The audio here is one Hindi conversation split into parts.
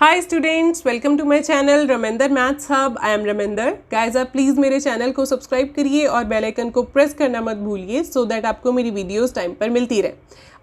Hi students, welcome to my channel Ramender maths hub. I am Ramender. Guys, आप प्लीज़ मेरे चैनल को सब्सक्राइब करिए और बेल आइकन को प्रेस करना मत भूलिए सो दैट आपको मेरी वीडियोस टाइम पर मिलती रहे।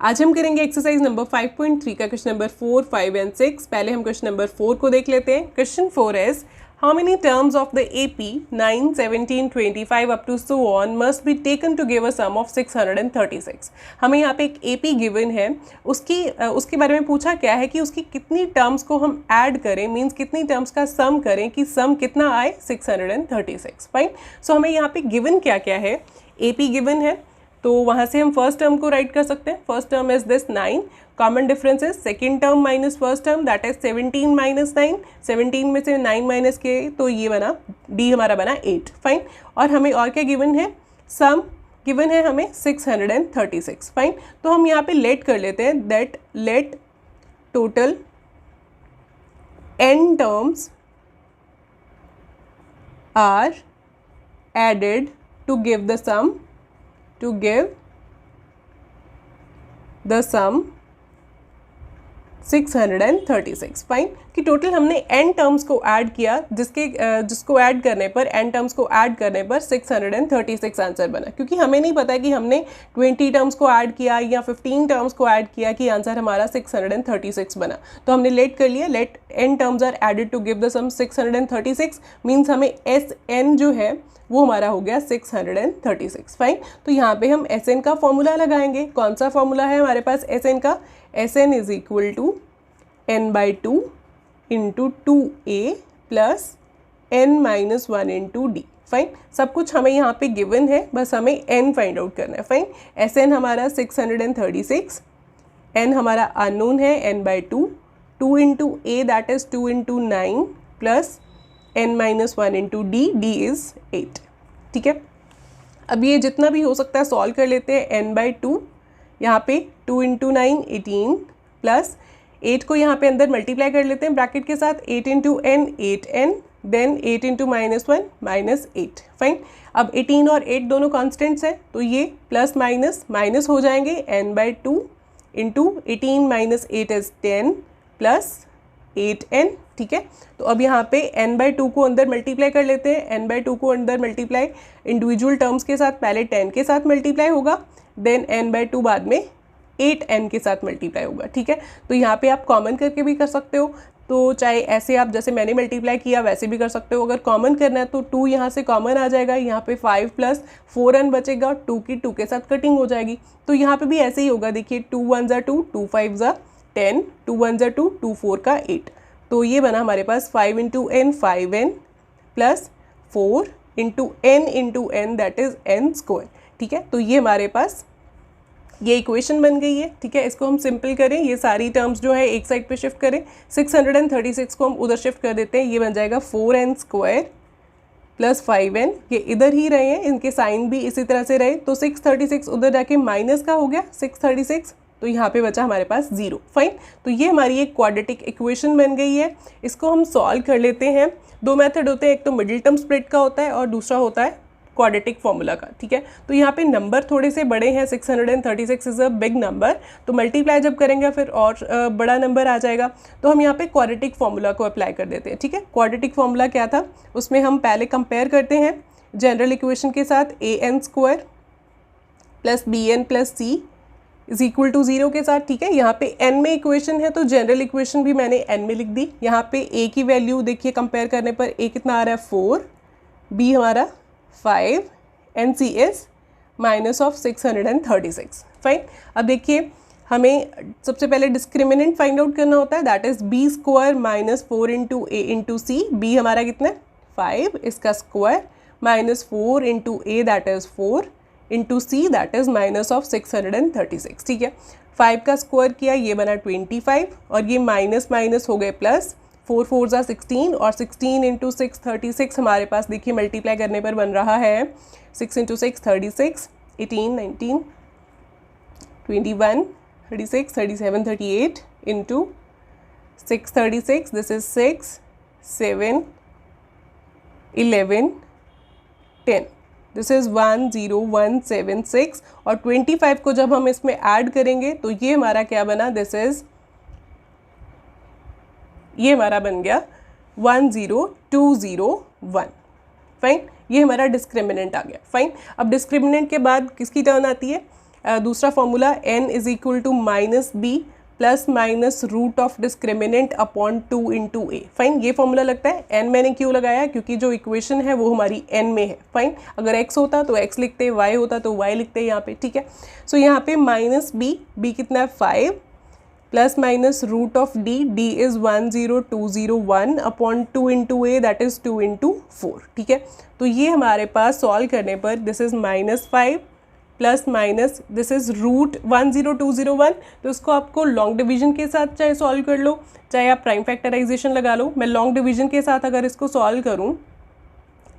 आज हम करेंगे एक्सरसाइज नंबर 5.3 का क्वेश्चन नंबर 4, 5 एंड 6। पहले हम क्वेश्चन नंबर 4 को देख लेते हैं। Question 4 is how many terms of the AP 9, 17, 25 up to so on must be taken to give a sum of 636। हमें यहाँ पे एक AP गिवन है, उसके बारे में पूछा क्या है कि उसकी कितनी टर्म्स को हम ऐड करें, मीन्स कितनी टर्म्स का सम करें कि सम कितना आए 636। फाइन। सो हमें यहाँ पे गिवन क्या क्या है, AP गिवन है तो वहाँ से हम फर्स्ट टर्म को राइट कर सकते हैं। First term is this 9, common difference is second term minus first term that is 17 minus 9, 17 में से 9 माइनस के तो ये बना D हमारा बना 8। फाइन। और हमें और क्या गिवन है, सम गिवन है हमें 636। फाइन। तो हम यहाँ पे लेट कर लेते हैं that let total n terms are added to give the sum sum 636। Fine. कि टोटल हमने n टर्म्स को ऐड किया जिसको ऐड करने पर n टर्म्स को ऐड करने पर 636 आंसर बना। क्योंकि हमें नहीं पता कि हमने 20 टर्म्स को ऐड किया या 15 टर्म्स को ऐड किया कि आंसर हमारा 636 बना। तो हमने लेट कर लिया, let n terms are added to give the sum 636 means हमें Sn जो है वो हमारा हो गया 636। फाइन। तो यहाँ पे हम Sn का फॉर्मूला लगाएंगे। कौन सा फॉर्मूला है हमारे पास Sn का? Sn is equal to n/2 into 2a plus n-1 into d। Fine. सब कुछ हमें यहाँ पे गिवन है, बस हमें n फाइंड आउट करना है। फाइन। Sn हमारा 636, n हमारा अननोन है n/2, 2 into a that is 2 into 9 plus n-1 into d, d is 8। ठीक है। अब ये जितना भी हो सकता है सॉल्व कर लेते हैं। n/2 यहाँ पे 2 इंटू 9 18 प्लस 8 को यहाँ पे अंदर मल्टीप्लाई कर लेते हैं ब्रैकेट के साथ, 8 into n 8n then 8 into -1 -8। Fine. अब 18 और 8 दोनों कॉन्स्टेंट्स हैं तो ये प्लस माइनस हो जाएंगे। n/2 into 18 minus 8 is 10 plus 8n। ठीक है। तो अब यहाँ पे n/2 को अंदर मल्टीप्लाई कर लेते हैं। n/2 को अंदर मल्टीप्लाई इंडिविजुअल टर्म्स के साथ पहले 10 के साथ मल्टीप्लाई होगा, देन n/2 बाद में 8n के साथ मल्टीप्लाई होगा। ठीक है। तो यहाँ पे आप कॉमन करके भी कर सकते हो, तो चाहे ऐसे आप जैसे मैंने मल्टीप्लाई किया वैसे भी कर सकते हो। अगर कॉमन करना है तो 2 यहाँ से कॉमन आ जाएगा, यहाँ पे 5 प्लस 4n बचेगा, 2 की 2 के साथ कटिंग हो जाएगी। तो यहाँ पे भी ऐसे ही होगा। देखिए 2 1 ज़ा 2, 2 5 ज़ा 10, 2 1 ज़ा 2, 2 4 का 8। तो ये बना हमारे पास 5 into n 5n plus 4 into n that is n square. ठीक है। तो ये हमारे पास ये इक्वेशन बन गई है। ठीक है। इसको हम सिंपल करें, ये सारी टर्म्स जो है एक साइड पे शिफ्ट करें, 636 को हम उधर शिफ्ट कर देते हैं, ये बन जाएगा 4n स्क्वायर प्लस 5n। ये इधर ही रहे हैं, इनके साइन भी इसी तरह से रहे, तो 636 उधर जाके माइनस का हो गया 636, तो यहाँ पे बचा हमारे पास 0। फाइन। तो ये हमारी एक क्वाड्रेटिक इक्वेशन बन गई है। इसको हम सॉल्व कर लेते हैं। दो मेथड होते हैं, एक तो मिडिल टर्म स्प्लिट का होता है और दूसरा होता है क्वाड्रेटिक फॉर्मूला का। ठीक है। तो यहाँ पे नंबर थोड़े से बड़े हैं, 636 इज अ बिग नंबर, तो मल्टीप्लाई जब करेंगे फिर और बड़ा नंबर आ जाएगा। तो हम यहाँ पे क्वाड्रेटिक फॉर्मूला को अप्लाई कर देते हैं। ठीक है। क्वाड्रेटिक फॉर्मूला क्या था, उसमें हम पहले कंपेयर करते हैं जनरल इक्वेशन के साथ an square plus bn plus c is equal to 0 के साथ। ठीक है। यहाँ पे n में इक्वेशन है तो जनरल इक्वेशन भी मैंने n में लिख दी। यहाँ पे a की वैल्यू देखिए कंपेयर करने पर a कितना आ रहा है 4, b हमारा 5 and c is minus of 636। Fine. अब देखिए हमें सबसे पहले डिस्क्रिमिनेंट फाइंड आउट करना होता है, that is b square minus 4 into a into c. B हमारा कितना है 5, इसका square minus 4 into a that is 4 into c that is minus of 636। ठीक है। 5 का स्क्वायर किया, ये बना 25 और ये माइनस माइनस हो गए प्लस, 4 4 ज़ा 16 और 16 इंटू 636 हमारे पास देखिए मल्टीप्लाई करने पर बन रहा है 6 into 6 36, 18 19 21 36 37 38 into 636 this is 6 7 11 10 this is 10176 और 25 को जब हम इसमें ऐड करेंगे तो ये हमारा क्या बना, दिस इज ये हमारा बन गया 10201। फाइन, ये हमारा डिस्क्रिमिनेंट आ गया। फाइन, अब डिस्क्रिमिनेंट के बाद किसकी टर्न आती है? दूसरा formula n is equal to minus b plus minus root of discriminant upon 2 into a. Fine, ये फॉर्मूला लगता है। n मैंने क्यों लगाया? क्योंकि जो इक्वेशन है वो हमारी n में है। फाइन, अगर x होता तो x लिखते, y होता तो y लिखते यहाँ पे। ठीक है, सो यहाँ पे माइनस b कितना है 5 plus minus root of d is 10201 upon 2 into a, that is 2 into 4। ठीक है, तो ये हमारे पास सॉल्व करने पर this is -5 plus minus this is root 10201। तो इसको आपको लॉन्ग डिवीजन के साथ चाहे सॉल्व कर लो, चाहे आप प्राइम फैक्टराइजेशन लगा लो। मैं लॉन्ग डिवीजन के साथ अगर इसको सॉल्व करूँ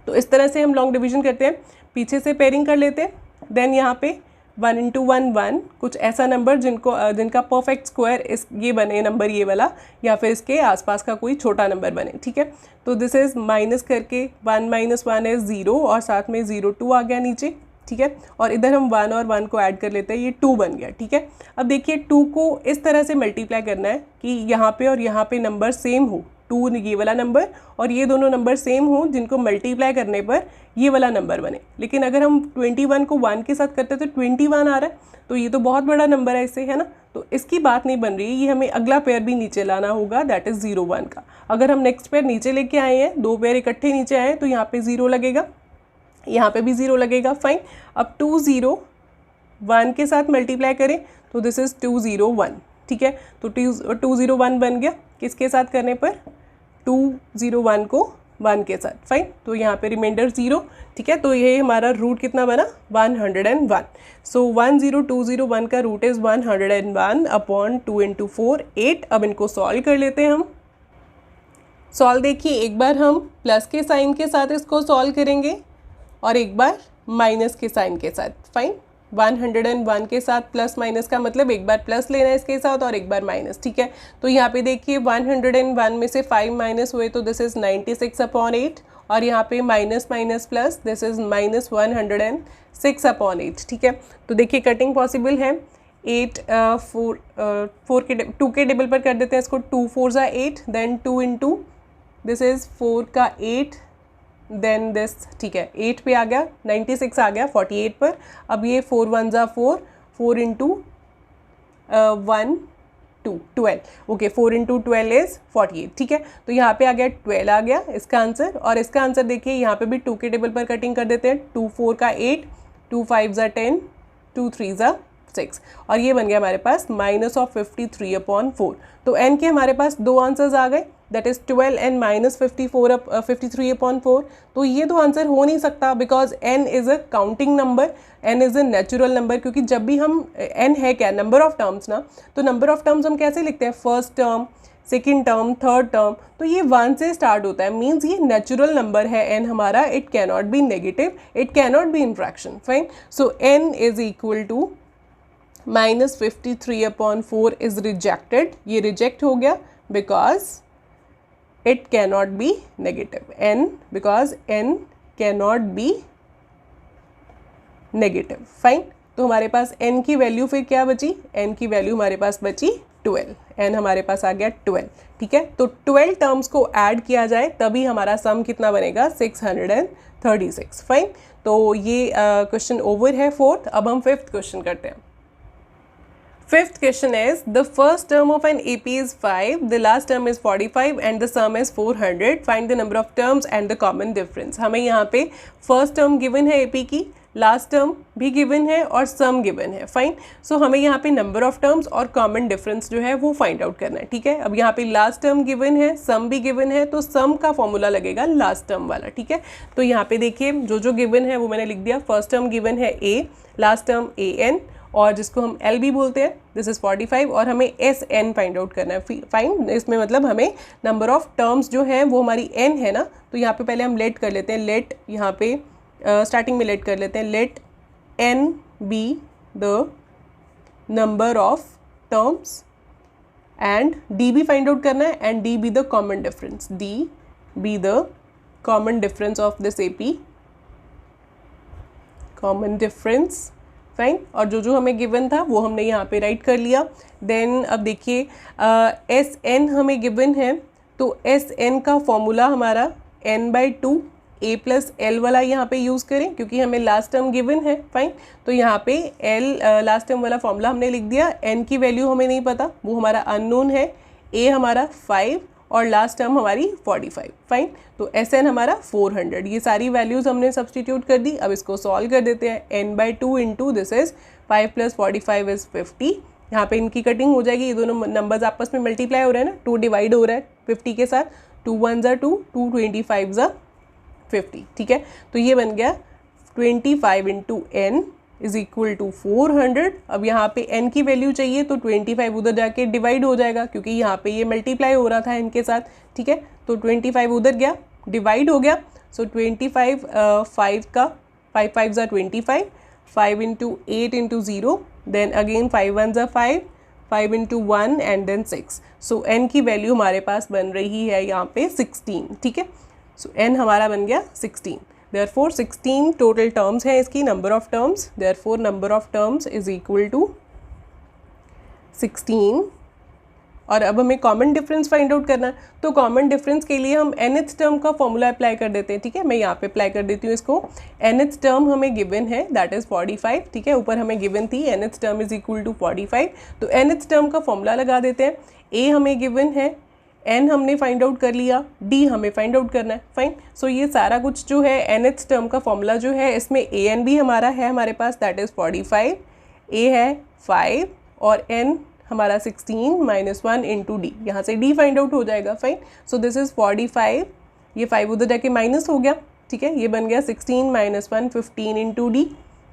तो इस तरह से हम लॉन्ग डिवीजन करते हैं, पीछे से पेयरिंग कर लेते हैं, देन यहाँ पे 1 इंटू 1 1, कुछ ऐसा नंबर जिनका परफेक्ट स्क्वायर इस ये बने नंबर ये वाला, या फिर इसके आसपास का कोई छोटा नंबर बने। ठीक है, तो दिस इज माइनस करके 1 माइनस 1 इज 0 और साथ में 02 आ गया नीचे। ठीक है, और इधर हम 1 और 1 को ऐड कर लेते हैं, ये 2 बन गया। ठीक है, अब देखिए 2 को इस तरह से मल्टीप्लाई करना है कि यहाँ पे और यहाँ पे नंबर सेम हो, 2 ये वाला नंबर और ये दोनों नंबर सेम हो, जिनको मल्टीप्लाई करने पर ये वाला नंबर बने। लेकिन अगर हम 21 को 1 के साथ करते तो 21 आ रहा है, तो ये तो बहुत बड़ा नंबर है इससे, है ना। तो इसकी बात नहीं बन रही है, ये हमें अगला पेयर भी नीचे लाना होगा, दैट इज़ 01 का। अगर हम नेक्स्ट पेयर नीचे लेके आए हैं, 2 पेयर इकट्ठे नीचे आए तो यहाँ पे 0 लगेगा, यहाँ पे भी 0 लगेगा। फाइन, अब 201 के साथ मल्टीप्लाई करें तो दिस इज़ 201। ठीक है, तो 201 बन गया किसके साथ करने पर? 201 को 1 के साथ। फाइन, तो यहाँ पे रिमाइंडर 0। ठीक है, तो ये हमारा रूट कितना बना? 101। सो 10201 का रूट इज़ 101 अपॉन 2 इंटू 4 8। अब इनको सॉल्व कर लेते हैं हम। सॉल्व देखिए, एक बार हम प्लस के साइन के साथ इसको सॉल्व करेंगे और एक बार माइनस के साइन के साथ। फाइन, 101 के साथ प्लस माइनस का मतलब एक बार प्लस लेना है इसके साथ और एक बार माइनस। ठीक है, तो यहाँ पे देखिए 101 में से 5 माइनस हुए तो दिस इज़ 96 अपॉन 8, और यहाँ पे minus minus plus this is minus 106 upon 8। ठीक है, तो देखिए कटिंग पॉसिबल है। 4 के 2 के टेबल पर कर देते हैं इसको, 2 4 ज़ा 8, देन 2 इंटू दिस इज़ 4 का 8, देन दिस। ठीक है, 8 पे आ गया, 96 आ गया 48 पर। अब ये 4 1 ज़ा 4, 4 इंटू 1 2 12, ओके 4 इंटू 12 इज़ 48। ठीक है, तो यहाँ पे आ गया 12 आ गया इसका आंसर। और इसका आंसर देखिए यहाँ पे भी 2 के टेबल पर कटिंग कर देते हैं, 2 4 का 8, 2 5 ज़ा 10, 2 3 ज़ा 6, और ये बन गया हमारे पास माइनस ऑफ 53 अपॉन 4। तो n के हमारे पास 2 आंसर्स आ गए, that is 12 and minus 53 upon 4। तो ये तो आंसर हो नहीं सकता, because n is a counting number, n is a natural number. क्योंकि जब भी हम n है क्या, नंबर ऑफ टर्म्स ना, तो नंबर ऑफ टर्म्स हम कैसे लिखते हैं? First term, second term, third term, तो ये 1 से स्टार्ट होता है, मीन्स ये नेचुरल नंबर है n हमारा। It cannot be negative, it cannot be in fraction. Fine, so n is equal to minus 53 upon 4 is rejected. ये रिजेक्ट हो गया because it cannot be negative, n because n cannot be negative. Fine, तो हमारे पास n की वैल्यू फिर क्या बची? n की वैल्यू हमारे पास बची 12, n हमारे पास आ गया 12। ठीक है, तो 12 टर्म्स को ऐड किया जाए तभी हमारा सम कितना बनेगा? 636। फाइन, तो ये क्वेश्चन ओवर है 4th। अब हम 5th क्वेश्चन करते हैं। Fifth question is, the first term of an AP is 5, the last term is 45 and the sum is 400. Find the number of terms and the common difference. हमें यहाँ पे first term given है AP की, last term भी given है और sum given है। फाइन, सो हमें यहाँ पे number of terms और common difference जो है वो find out करना है। ठीक है, अब यहाँ पे last term given है, sum भी given है, तो sum का फॉर्मूला लगेगा last term वाला। ठीक है, तो यहाँ पे देखिए जो given है वो मैंने लिख दिया। first term given है A, last term AN, और जिसको हम L भी बोलते हैं, दिस इज़ 45, और हमें SN फाइंड आउट करना है। फाइन, इसमें मतलब हमें नंबर ऑफ टर्म्स जो हैं वो हमारी n है ना, तो यहाँ पे पहले हम लेट कर लेते हैं। लेट यहाँ पे स्टार्टिंग में लेट कर लेते हैं, let n be the number of terms and d भी फाइंड आउट करना है, and d be the common difference, d be the common difference of this AP, common difference. Fine, और जो हमें गिवन था वो हमने यहाँ पे राइट कर लिया। देन अब देखिए SN हमें गिवन है, तो एस एन का फॉर्मूला हमारा n/2 a प्लस एल वाला यहाँ पे यूज़ करें क्योंकि हमें लास्ट टर्म गिवन है। फाइन, तो यहाँ पे एल लास्ट टर्म वाला फॉर्मूला हमने लिख दिया। n की वैल्यू हमें नहीं पता, वो हमारा अननोन है। a हमारा 5 और लास्ट टर्म हमारी 45। फाइन, तो एस एन हमारा 400। ये सारी वैल्यूज़ हमने सब्सटीट्यूट कर दी। अब इसको सॉल्व कर देते हैं। n/2 into this is 5 plus 45 is 50। यहाँ पे इनकी कटिंग हो जाएगी, ये दोनों नंबर्स आपस में मल्टीप्लाई हो रहे हैं ना, 2 डिवाइड हो रहा है 50 के साथ। 2 1 ज़ा 2, 2 25 ज़ा 50। ठीक है, तो ये बन गया 25 into n is equal to 400। अब यहाँ पे n की वैल्यू चाहिए तो 25 उधर जाके डिवाइड हो जाएगा क्योंकि यहाँ पे ये मल्टीप्लाई हो रहा था n के साथ। ठीक है, तो 25 उधर गया, डिवाइड हो गया। सो 25 5 का 5 5 ज़ा 25, 5 इंटू 8 इंटू 0, देन अगेन 5 1 ज़ा 5, 5 into 1 and then 6। So n की वैल्यू हमारे पास बन रही है यहाँ पे 16। ठीक है, सो n हमारा बन गया 16। Therefore 16 टोटल टर्म्स हैं इसकी, number of terms. Therefore number of terms is equal to 16। और अब हमें कॉमन डिफरेंस फाइंड आउट करना है, तो कॉमन डिफरेंस के लिए हम nth टर्म का फॉर्मूला अप्लाई कर देते हैं। ठीक है, मैं यहाँ पे अप्लाई कर देती हूँ इसको। nth टर्म हमें गिवन है, दैट इज 45। ठीक है, ऊपर हमें गिवन थी nth term is equal to 45। तो nth टर्म का फॉर्मूला लगा देते हैं। a हमें गिवन है, n हमने फाइंड आउट कर लिया, d हमें फाइंड आउट करना है। फाइन, सो ये सारा कुछ जो है nth टर्म का फॉर्मूला जो है, इसमें a n भी हमारा है हमारे पास, दैट इज़ 45, a है 5 और n हमारा 16 माइनस 1 इंटू डी, यहाँ से d फाइंड आउट हो जाएगा। फाइन, सो दिस इज़ 45, ये 5 उधर जाके माइनस हो गया। ठीक है, ये बन गया 16 माइनस 1 15 इंटू डी,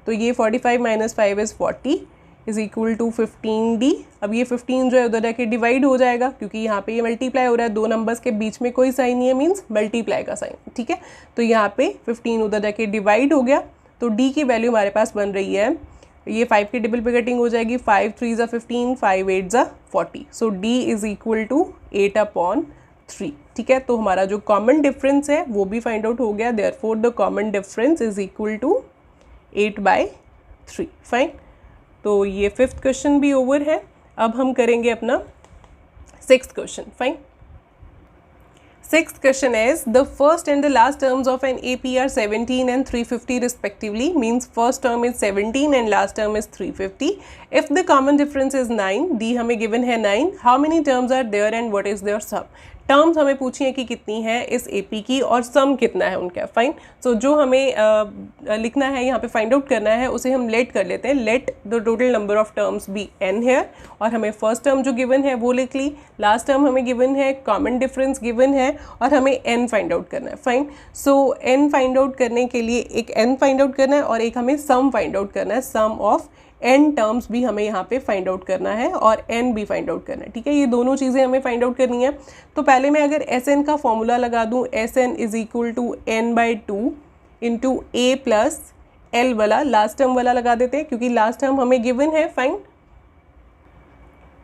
तो ये 45 minus 5 is 40 is equal to 15d। अब ये 15 जो है उधर जाके डिवाइड हो जाएगा क्योंकि यहाँ पे ये मल्टीप्लाई हो रहा है, दो नंबर्स के बीच में कोई साइन नहीं है, मीन्स मल्टीप्लाई का साइन। ठीक है, तो यहाँ पे 15 उधर जाके डिवाइड हो गया, तो d की वैल्यू हमारे पास बन रही है, ये 5 के टेबल पे कटिंग हो जाएगी, 5 3 ज़ा 15, 5 8 ज़ा 40। सो d इज इक्वल टू 8/3। ठीक है, तो हमारा जो कॉमन डिफरेंस है वो भी फाइंड आउट हो गया। Therefore the common difference is equal to 8/3। Fine, तो ये 5th क्वेश्चन भी ओवर है। अब हम करेंगे अपना 6th question. Fine, 6th question is the first and the last terms of an AP are 17 and 350 respectively, means first term is 17 and last term is 350. If the common difference is 9, D हमें given है 9, how many terms are there and what is their sum? Terms हमें पूछी है कि कितनी है इस AP की और सम कितना है उनका। फाइन, सो जो हमें लिखना है यहाँ पे फाइंड आउट करना है उसे हम लेट कर लेते हैं। Let the total number of terms be n here, और हमें फर्स्ट टर्म जो गिवन है वो लिख ली, लास्ट टर्म हमें गिवन है, कॉमन डिफरेंस गिवन है और हमें n फाइंड आउट करना है। Fine, so n find out करने के लिए एक n फाइंड आउट करना है और एक हमें सम फाइंड आउट करना है। सम ऑफ n टर्म्स भी हमें यहाँ पे फाइंड आउट करना है और n भी फाइंड आउट करना है। ठीक है, ये दोनों चीज़ें हमें फाइंड आउट करनी है। तो पहले मैं अगर Sn का फॉर्मूला लगा दूँ, Sn is equal to n/2 into a plus l वाला, लास्ट टर्म वाला लगा देते हैं क्योंकि लास्ट टर्म हमें गिवन है। फाइन,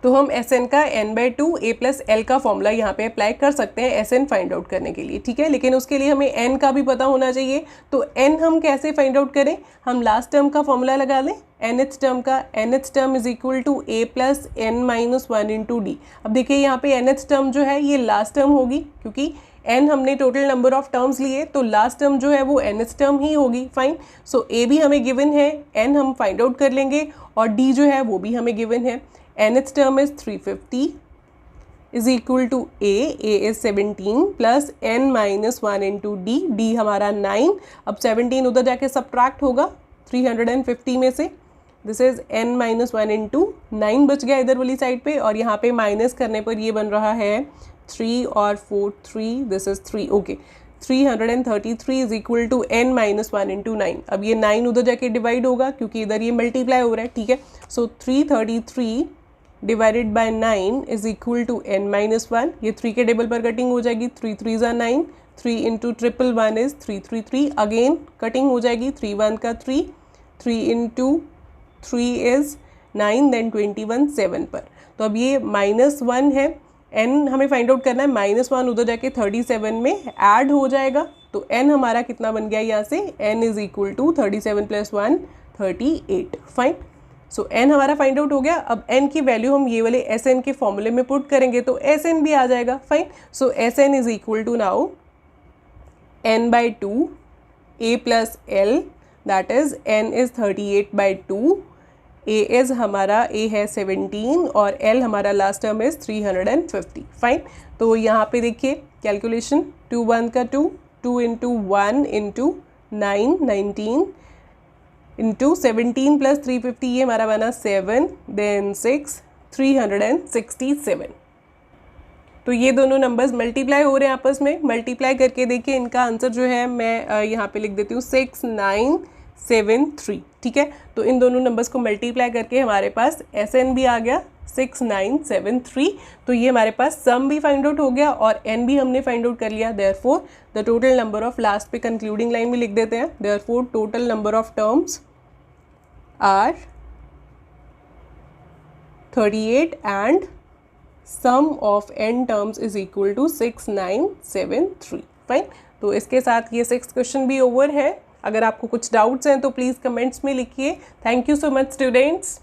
तो हम Sn का n/2 a प्लस एल का फॉर्मूला यहाँ पे अप्लाई कर सकते हैं Sn फाइंड आउट करने के लिए। ठीक है, लेकिन उसके लिए हमें n का भी पता होना चाहिए। तो n हम कैसे फाइंड आउट करें, हम लास्ट टर्म का फॉर्मूला लगा लें, nth टर्म का, nth term is equal to a plus n minus 1 into d. अब देखिए यहाँ पे nth टर्म जो है ये लास्ट टर्म होगी क्योंकि n हमने टोटल नंबर ऑफ टर्म्स लिए, तो लास्ट टर्म जो है वो nth टर्म ही होगी। फाइन, सो a भी हमें गिवन है, n हम फाइंड आउट कर लेंगे और d जो है वो भी हमें गिवन है। nth term is 350 is equal to a is 17 plus n minus 1 into d हमारा 9। अब 17 उधर जाके सब्ट्रैक्ट होगा 350 में से, this is n minus 1 into 9 बच गया इधर वाली साइड पे, और यहाँ पे माइनस करने पर ये बन रहा है 3 और 4 3, this is 3। Okay, 333 is equal to n minus 1 into 9। अब ये 9 उधर जाके डिवाइड होगा क्योंकि इधर ये मल्टीप्लाई हो रहा है। ठीक है, so 333 divided by 9 is equal to n minus 1। ये 3 के टेबल पर कटिंग हो जाएगी, 3 3 ज़ा 9, 3 इंटू 111 इज 333। अगेन कटिंग हो जाएगी, 3 1 का 3, 3 इंटू 3 इज 9, देन 21 7 पर। तो अब ये -1 है, n हमें फाइंड आउट करना है, -1 उधर जाके 37 में ऐड हो जाएगा, तो n हमारा कितना बन गया यहाँ से, n is equal to 37 + 1 38। Fine, so n हमारा फाइंड आउट हो गया। अब n की वैल्यू हम ये वाले Sn के फॉर्मूले में पुट करेंगे तो Sn भी आ जाएगा। Fine, so Sn is equal to now n/2 a plus l, that is n is 38/2, a is हमारा a है 17 और l हमारा लास्ट टर्म इज 350। फाइन, तो यहाँ पे देखिए कैलकुलेशन 2 1 का 2, 2 इंटू 1 इंटू 9 19 इंटू 17 प्लस 350, ये हमारा बना 7, देन 6 367। तो ये दोनों नंबर्स मल्टीप्लाई हो रहे हैं आपस में। मल्टीप्लाई करके देखिए इनका आंसर जो है मैं यहाँ पे लिख देती हूँ 6973। ठीक है, तो इन दोनों नंबर्स को मल्टीप्लाई करके हमारे पास Sn भी आ गया 6973। तो ये हमारे पास सम भी फाइंड आउट हो गया और n भी हमने फाइंड आउट कर लिया। Therefore the total number of, last पे कंक्लूडिंग लाइन भी लिख देते हैं, therefore total number of terms are 38 and sum of n terms is equal to 6973। Fine, तो इसके साथ ये 6 क्वेश्चन भी ओवर है। अगर आपको कुछ डाउट्स हैं तो प्लीज़ कमेंट्स में लिखिए। Thank you so much students.